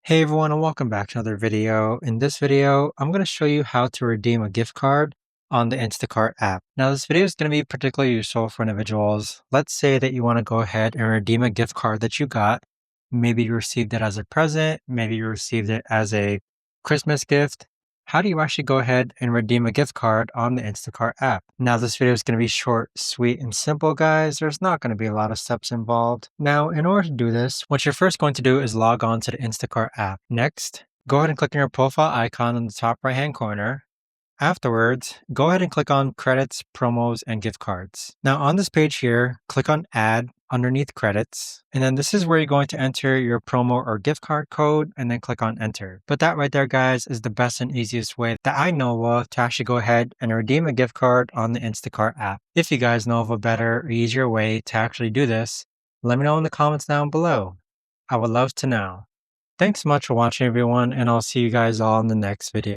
Hey everyone, and welcome back to another video. In this video, I'm going to show you how to redeem a gift card on the Instacart app. Now, this video is going to be particularly useful for individuals. Let's say that you want to go ahead and redeem a gift card that you got. Maybe you received it as a present, maybe you received it as a Christmas gift. How do you actually go ahead and redeem a gift card on the Instacart app? Now, this video is going to be short, sweet, and simple, guys. There's not going to be a lot of steps involved. Now, in order to do this, what you're first going to do is log on to the Instacart app. Next, go ahead and click on your profile icon in the top right-hand corner. Afterwards, go ahead and click on Credits, Promos, and Gift Cards. Now on this page here, click on Add underneath Credits, and then this is where you're going to enter your promo or gift card code and then click on Enter. But that right there, guys, is the best and easiest way that I know of to actually go ahead and redeem a gift card on the Instacart app. If you guys know of a better or easier way to actually do this, let me know in the comments down below. I would love to know. Thanks so much for watching, everyone, and I'll see you guys all in the next video.